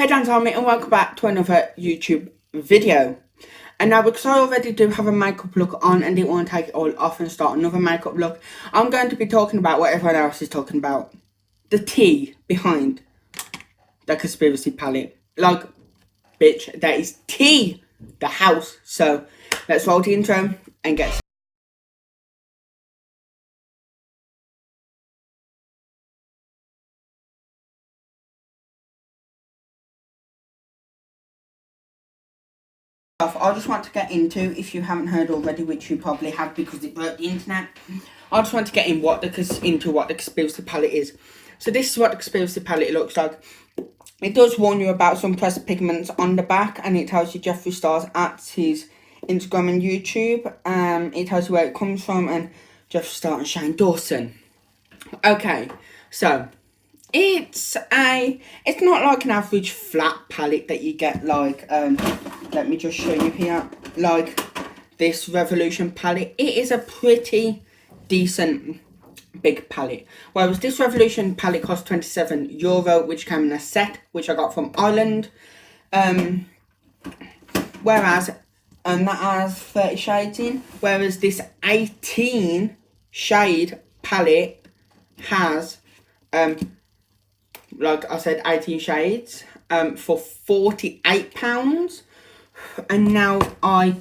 Hey Dan, Tommy, and welcome back to another YouTube video. And now, because I already do have a makeup look on and didn't want to take it all off and start another makeup look, I'm going to be talking about what everyone else is talking about. The tea behind the conspiracy palette. Like, bitch, there is tea, the house. So, let's roll the intro and get started. I just want to get into, if you haven't heard already, which you probably have because it broke the internet, I just want to get into what the conspiracy palette is. So this is what the conspiracy palette looks like. It does warn you about some pressed pigments on the back, and it tells you Jeffree Star's at his Instagram and YouTube. It tells you where it comes from, and Jeffree Star and Shane Dawson. Okay, so it's not like an average flat palette that you get like let me just show you here, like this Revolution palette. It is a pretty decent big palette, whereas this Revolution palette cost €27, which came in a set, which I got from Ireland, whereas that has 30 shades in, whereas this 18 shade palette has like I said, 18 shades for £48. And now I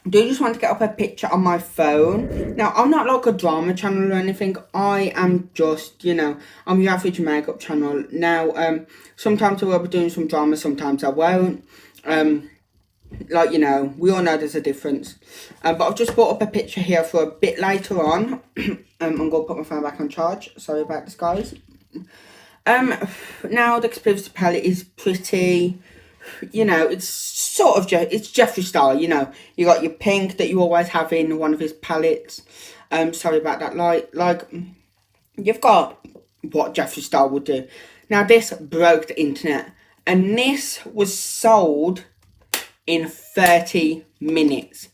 do just want to get up a picture on my phone. Now, I'm not like a drama channel or anything. I am just, I'm your average makeup channel. Now, sometimes I will be doing some drama, sometimes I won't. Like, we all know there's a difference. But I've just brought up a picture here for a bit later on. I'm going to put my phone back on charge. Sorry about this, guys. Now the conspiracy palette is pretty, it's sort of, it's Jeffree Star, you got your pink that you always have in one of his palettes. Sorry about that light. Like, you've got what Jeffree Star would do. Now this broke the internet, and this was sold in 30 minutes.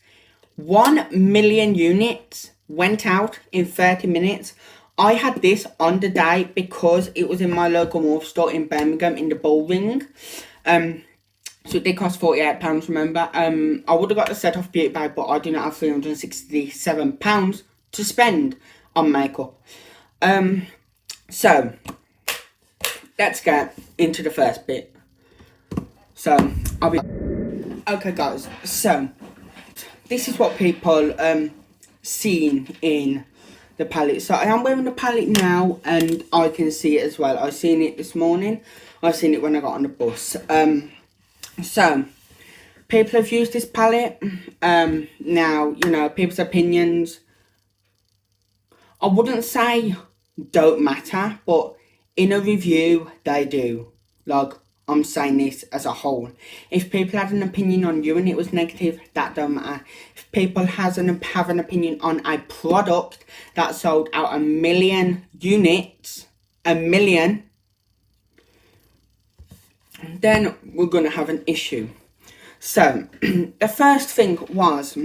1 million units went out in 30 minutes. I had this on the day because it was in my local morphe store in Birmingham in the bullring. So it did cost £48, remember. I would have got the set off Beauty Bag, but I do not have £367 to spend on makeup. So, let's get into the first bit. So, okay guys, so, this is what people seen in the palette. So I am wearing the palette now, and I can see it as well. I seen it this morning. I seen it when I got on the bus. So people have used this palette. Now, people's opinions, I wouldn't say don't matter, but in a review they do. Like, I'm saying this as a whole. If people had an opinion on you and it was negative, that don't matter. If people have an opinion on a product that sold out 1 million units, 1 million, then we're going to have an issue. So, the first thing was,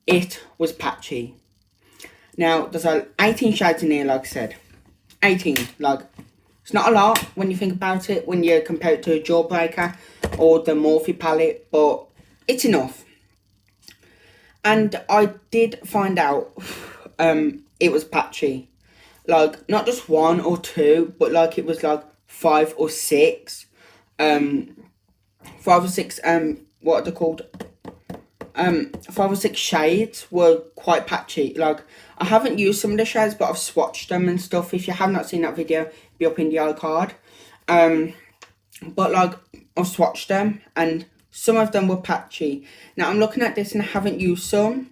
it was patchy. Now, there's 18 shades in here, like I said. 18, like, it's not a lot when you think about it, when you compare it to a Jawbreaker or the Morphe palette, but it's enough. And I did find out it was patchy. Like, not just 1 or 2, but like it was like 5 or 6. 5 or 6, what are they called? 5 or 6 shades were quite patchy. Like, I haven't used some of the shades, but I've swatched them and stuff. If you have not seen that video, be up in the iCard. But like, I've swatched them, and some of them were patchy. Now I'm looking at this and I haven't used some,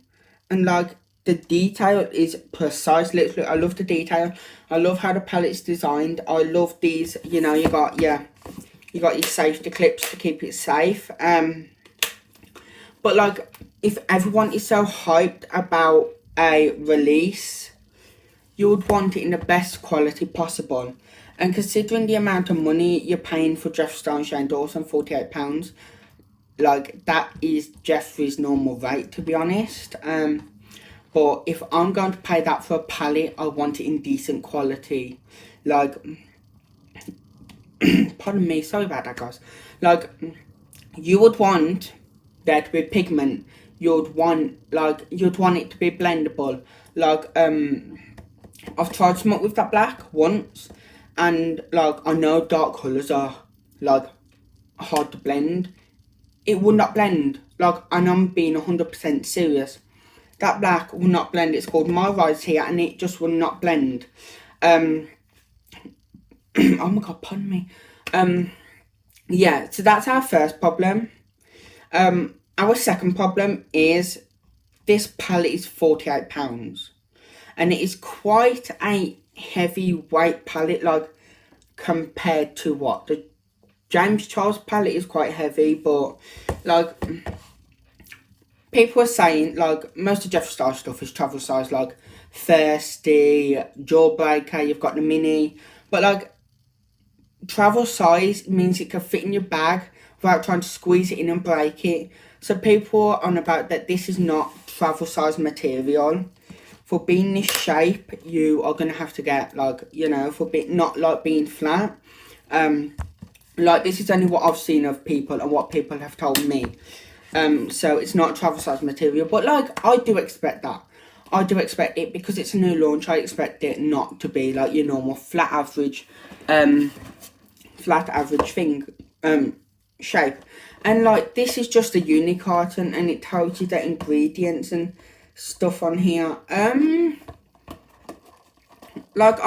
and like, the detail is precise. Literally, I love the detail. I love how the palette's designed. I love these, you got your safety clips to keep it safe. But like, if everyone is so hyped about a release, you would want it in the best quality possible. And considering the amount of money you're paying for Jeffree Star and Shane Dawson, £48, like, that is Jeffree's normal rate, to be honest. But if I'm going to pay that for a palette, I want it in decent quality. Like, pardon me, sorry about that, guys. Like, you would want there to be pigment. You'd want it to be blendable. Like, I've tried some with that black once, and like, I know dark colours are like hard to blend. It would not blend. Like, and I'm being 100% serious. That black will not blend. It's called My Rise here, and it just will not blend. Oh my god, pardon me. Yeah, so that's our first problem. Our second problem is this palette is £48, and it is quite a heavyweight palette, like compared to what the James Charles palette is quite heavy, but like people are saying, like, most of Jeffree Star stuff is travel size, like Thirsty, Jawbreaker, you've got the mini, but like travel size means it can fit in your bag without trying to squeeze it in and break it. So people are on about that this is not travel size material. For being this shape, you are going to have to get, like, you know, for not like being flat. Like, this is only what I've seen of people and what people have told me. So it's not travel size material, but like, I do expect that. I do expect it because it's a new launch. I expect it not to be like your normal flat average thing, shape. And like, this is just a uni carton, and it tells you the ingredients and stuff on here. Like,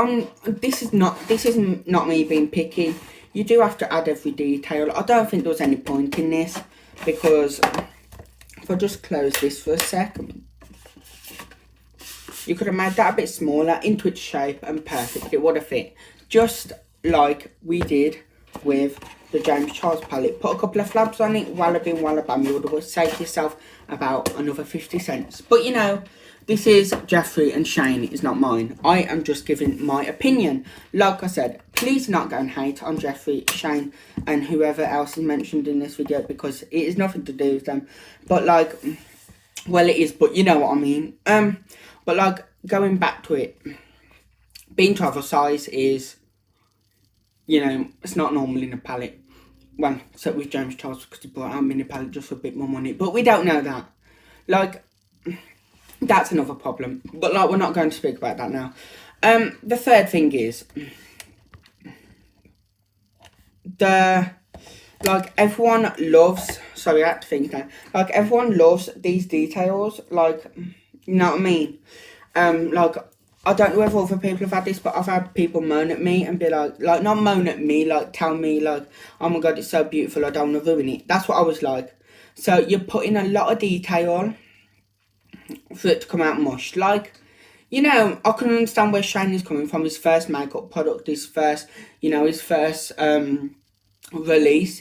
this is not me being picky. You do have to add every detail. I don't think there was any point in this, because if I just close this for a second, you could have made that a bit smaller into its shape and perfect. It would have fit, just like we did with the James Charles palette. Put a couple of flabs on it, walla bing walla bam, you would have saved yourself about another 50 cents. But you know, this is Jeffree and Shane, it is not mine. I am just giving my opinion. Like I said, please not go and hate on Jeffree, Shane, and whoever else is mentioned in this video, because it is nothing to do with them. But like, well, it is, but you know what I mean. But like, going back to it, being travel size is, you know, it's not normal in a palette. Well, except with James Charles, because he brought out a mini palette just for a bit more money. But we don't know that. Like, that's another problem. But like, we're not going to speak about that now. The third thing is, like, everyone loves, sorry, I had to think now. Like, everyone loves these details. Like, you know what I mean? Like, I don't know whether other people have had this, but I've had people moan at me and be like, not moan at me, like, tell me, like, oh my god, it's so beautiful, I don't want to ruin it. That's what I was like. So, you're putting a lot of detail for it to come out mush. Like, you know, I can understand where Shane is coming from. His first makeup product, his first release.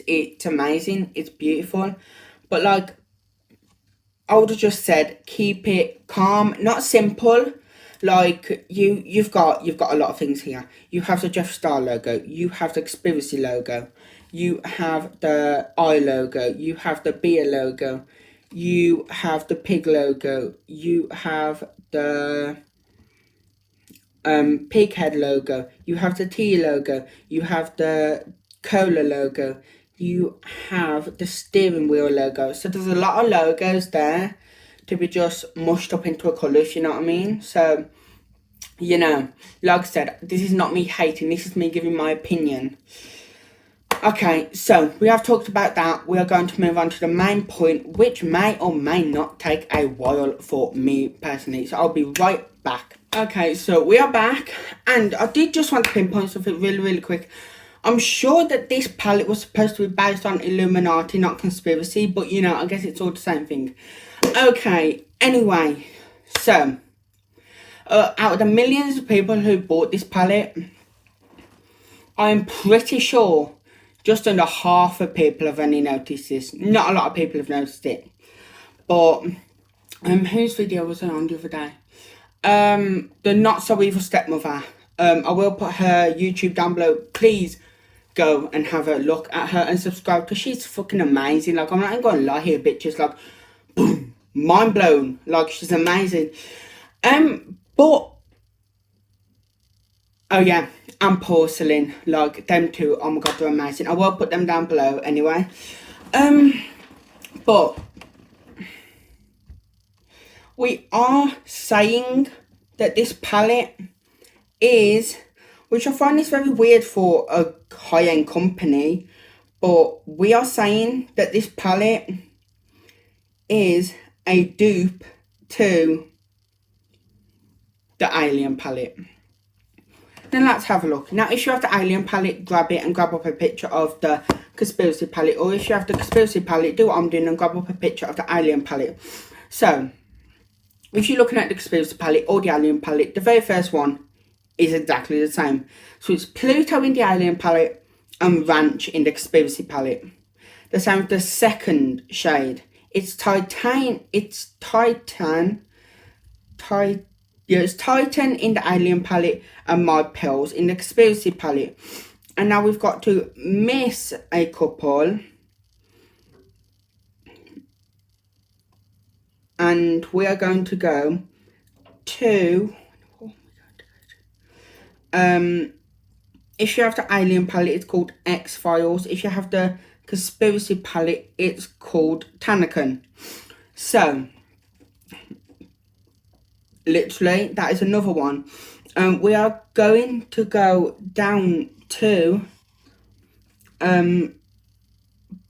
It's amazing, it's beautiful. But, like, I would have just said, keep it calm, not simple. Like, you've got a lot of things here. You have the Jeffree Star logo, you have the Conspiracy logo, you have the eye logo, you have the beer logo, you have the pig logo, you have the pig head logo, you have the tea logo, you have the cola logo, you have the steering wheel logo. So there's a lot of logos there to be just mushed up into a colour, if you know what I mean. So, you know, like I said, this is not me hating, this is me giving my opinion. Okay, so we have talked about that. We are going to move on to the main point, which may or may not take a while for me personally. So I'll be right back. Okay, so we are back, and I did just want to pinpoint something really quick. I'm sure that this palette was supposed to be based on Illuminati, not conspiracy, but you know, I guess it's all the same thing. Okay, anyway, so out of the millions of people who bought this palette, I'm pretty sure just under half of people have only noticed this. Not a lot of people have noticed it. But whose video was I on the other day? The Not So Evil Stepmother. I will put her YouTube down below. Please go and have a look at her and subscribe, because she's fucking amazing. Like, I'm not even gonna lie here, bitches. Like, boom, mind blown. Like, she's amazing. But oh yeah, and porcelain, like them two. Oh my god, they're amazing. I will put them down below anyway. But we are saying that this palette is, which I find is very weird for a high-end company, but we are saying that this palette is a dupe to the Alien palette. Then let's have a look. Now, if you have the Alien palette, grab it and grab up a picture of the Conspiracy palette. Or if you have the Conspiracy palette, do what I'm doing and grab up a picture of the Alien palette. So, if you're looking at the Conspiracy palette or the Alien palette, the very first one is exactly the same. So it's Pluto in the Alien palette and Ranch in the Conspiracy palette. The same with the second shade. It's Titan in the Alien palette and My Pills in the Conspiracy palette. And now we've got to miss a couple. And we are going to go to... if you have the Alien palette, it's called X-Files. If you have the Conspiracy palette, it's called Tanakan. So, literally, that is another one. We are going to go down to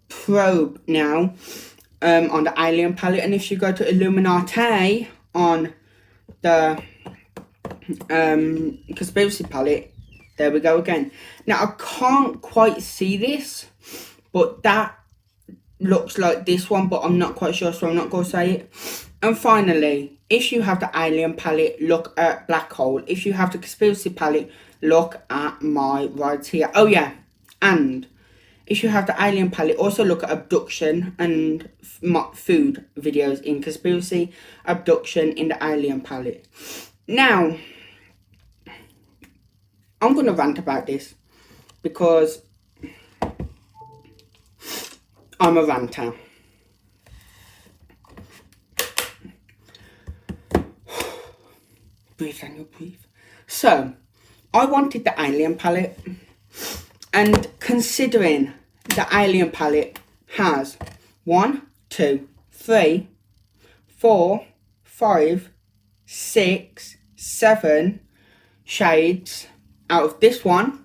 Probe now on the Alien palette. And if you go to Illuminati on the Conspiracy palette, there we go again. Now, I can't quite see this, but that looks like this one, but I'm not quite sure, so I'm not going to say it. And finally, if you have the Alien palette, look at Black Hole. If you have the Conspiracy palette, look at my right here. Oh yeah, and if you have the Alien palette, also look at Abduction and food videos in Conspiracy, Abduction in the Alien palette. Now, I'm going to rant about this because I'm a ranter. Breathe, Daniel, breathe. So, I wanted the Alien palette, and considering the Alien palette has 1, 2, 3, 4, 5, 6, 7 shades out of this one.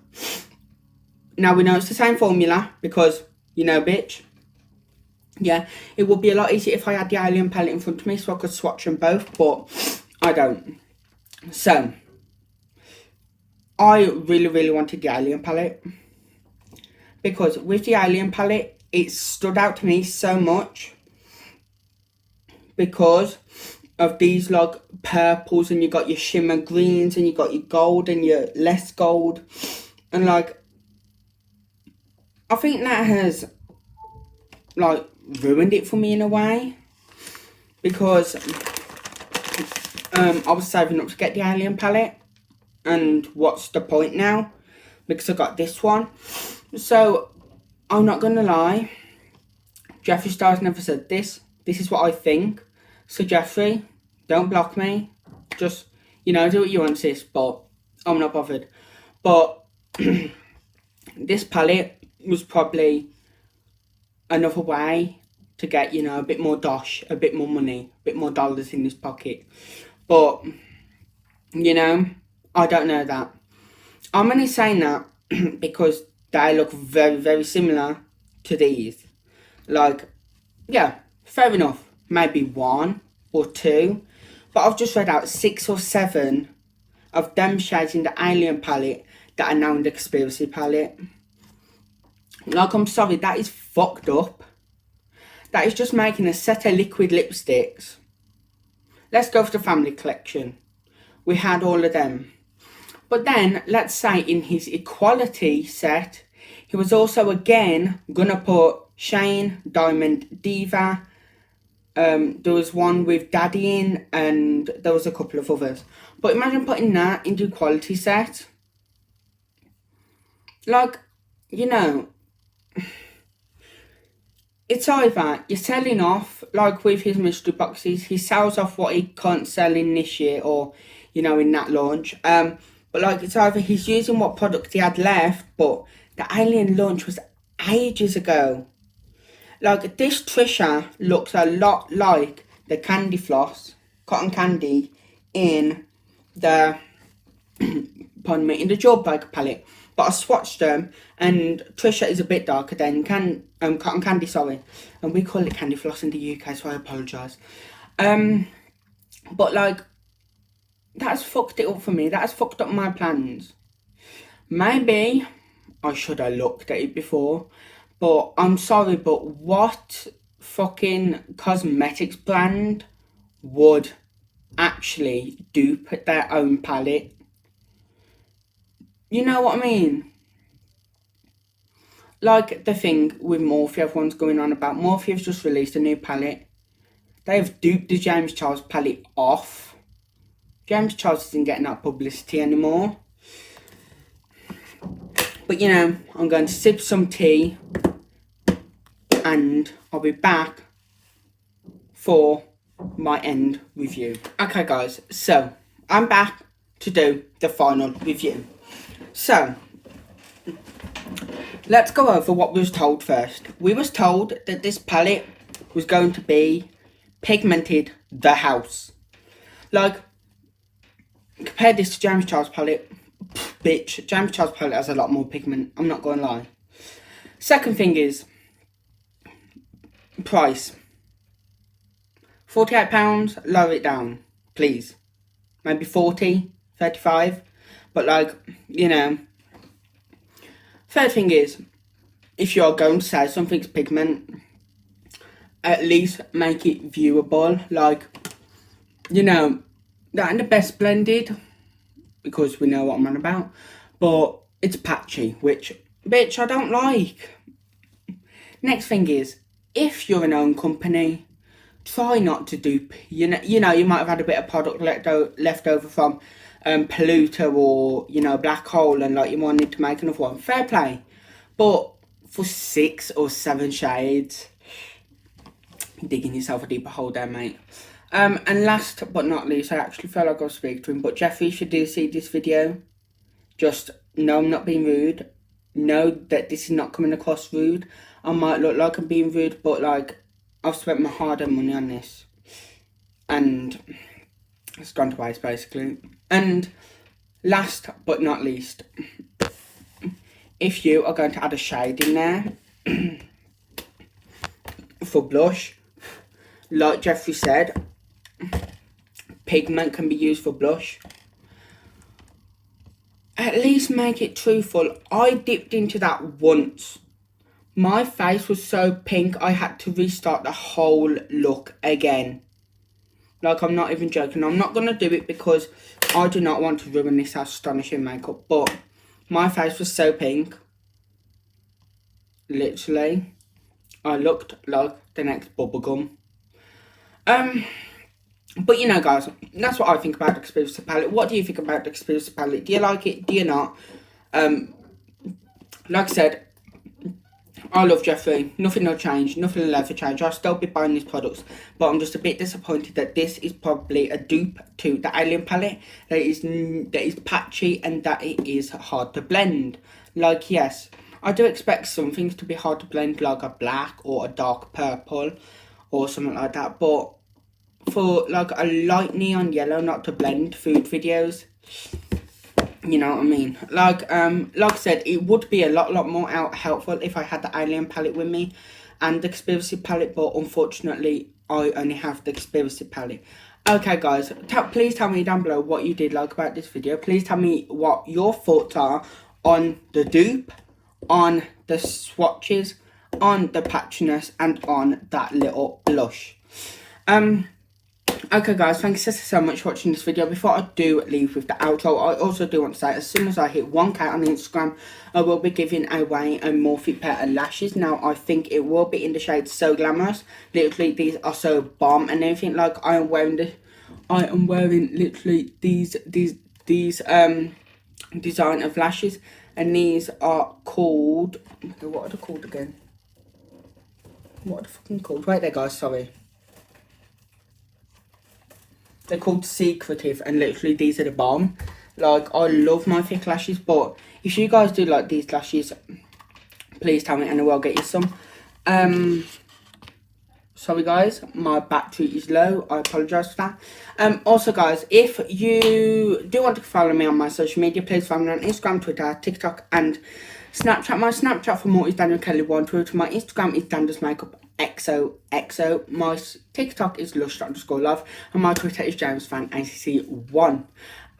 Now we know it's the same formula because, you know, bitch. Yeah, it would be a lot easier if I had the Alien palette in front of me so I could swatch them both, but I don't. So, I really wanted the Alien palette because with the Alien palette, it stood out to me so much because of these like purples, and you got your shimmer greens, and you got your gold and your less gold, and like I think that has like ruined it for me in a way because I was saving up to get the Alien palette, and what's the point now because I got this one. So I'm not gonna lie, Jeffree Star's never said this. This is what I think. So Jeffree, don't block me. Just, you know, do what you want, sis, but I'm not bothered. But this palette was probably another way to get, you know, a bit more dosh, a bit more money, a bit more dollars in his pocket. But, you know, I don't know that. I'm only saying that because they look very similar to these. Like, yeah, fair enough. Maybe 1 or 2. But I've just read out 6 or 7 of them shades in the Alien palette that are now in the Conspiracy palette. Like, I'm sorry, that is fucked up. That is just making a set of liquid lipsticks. Let's go for the family collection. We had all of them. But then, let's say in his equality set, he was also again gonna put Shane, Diamond, Diva. There was one with Daddy in, and there was a couple of others. But imagine putting that into equality set. Like, you know, it's either you're selling off, like with his mystery boxes, he sells off what he can't sell in this year or, you know, in that launch. But like, it's either he's using what product he had left, but the alien launch was ages ago. Like, this Trisha looks a lot like the candy floss, cotton candy, in the, pardon me, in the jawbreaker palette. But I swatched them, and Trisha is a bit darker than cotton candy, sorry. And we call it candy floss in the UK, so I apologise. But like, that's fucked it up for me. That's fucked up my plans. Maybe I should have looked at it before. But I'm sorry, but what fucking cosmetics brand would actually dupe their own palette? You know what I mean? Like the thing with Morphe everyone's going on about. Morphe has just released a new palette. They have duped the James Charles palette off. James Charles isn't getting that publicity anymore. But you know, I'm going to sip some tea and I'll be back for my end review. Okay guys, so I'm back to do the final review. So, let's go over what we was told first. We was told that this palette was going to be pigmented the house. Like, compare this to James Charles palette. Bitch, James Charles palette has a lot more pigment. I'm not going to lie. Second thing is price. £48. Lower it down, please. Maybe 40, 35. But like, you know. Third thing is, if you're going to say something's pigment, at least make it viewable. Like, you know, that ain't the best blended, because we know what I'm on about, but it's patchy, which, bitch, I don't like. Next thing is, if you're an own company, try not to dupe. You know, you might have had a bit of product left over from Polluter or, you know, Black Hole, and like you wanted to make another one. Fair play. But for 6 or 7 shades, you're digging yourself a deeper hole there, mate. And last but not least, I actually feel like I'll speak to him, but Jeffree, if you do see this video, just know I'm not being rude. Know that this is not coming across rude. I might look like I'm being rude, but like, I've spent my hard-earned money on this, and it's gone to waste, basically. And last but not least, if you are going to add a shade in there for blush, like Jeffree said, pigment can be used for blush. At least make it truthful. I dipped into that once. My face was so pink, I had to restart the whole look again. Like, I'm not even joking. I'm not going to do it because I do not want to ruin this astonishing makeup. But my face was so pink. Literally, I looked like the next bubblegum. But you know, guys, that's what I think about the Exclusive palette. What do you think about the Exclusive palette? Do you like it? Do you not? Like I said, I love Jeffree. Nothing will change. Nothing will ever change. I'll still be buying these products. But I'm just a bit disappointed that this is probably a dupe to the Alien palette. That is patchy and that it is hard to blend. Like, yes, I do expect some things to be hard to blend, like a black or a dark purple or something like that. But for like a light neon yellow not to blend food videos, you know what I mean? Like I said, it would be a lot more helpful if I had the Alien palette with me and the Conspiracy palette, but unfortunately I only have the Conspiracy palette. Okay guys, please tell me down below what you did like about this video. Please tell me what your thoughts are on the dupe, on the swatches, on the patchiness, and on that little blush. Okay guys, thank you so much for watching this video. Before I do leave with the outro, I also do want to say, as soon as I hit 1k on Instagram, I will be giving away a Morphe pair of lashes. Now, I think it will be in the shade So Glamorous. Literally, these are so bomb and everything. Like, I am wearing literally these design of lashes, and these are called, what are they called again? what are they fucking called? Right there, guys, sorry. They're called Secretive, and literally these are the bomb. Like, I love my thick lashes, but if you guys do like these lashes, please tell me and I will get you some. Sorry guys, my battery is low, I apologise for that. Also guys, if you do want to follow me on my social media, please follow me on Instagram, Twitter, TikTok and Snapchat. My Snapchat for more is Daniel Kelly 1, Twitter, my Instagram is Dander's Makeup XOXO, my TikTok is lush_love, and my Twitter is JamesFan8C1.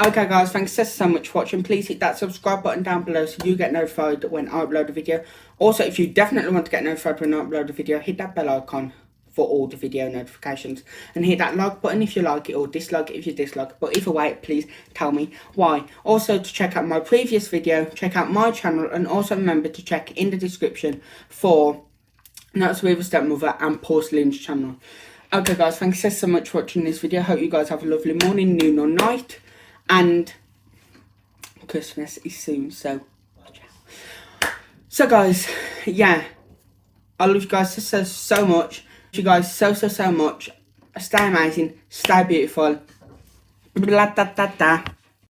Okay guys, thanks so much for watching. Please hit that subscribe button down below so you get notified when I upload a video. Also, if you definitely want to get notified when I upload a video, hit that bell icon for all the video notifications, and hit that like button if you like it or dislike it if you dislike it, but either way please tell me why. Also, to check out my previous video, check out my channel, and also remember to check in the description for Nuts with a Stepmother and Porcelain's channel. Okay guys, thanks so much for watching this video. Hope you guys have a lovely morning, noon or night, and Christmas is soon, so watch out. So guys, yeah, I love you guys so much. You guys so much. Stay amazing, stay beautiful. Blah, da, da, da.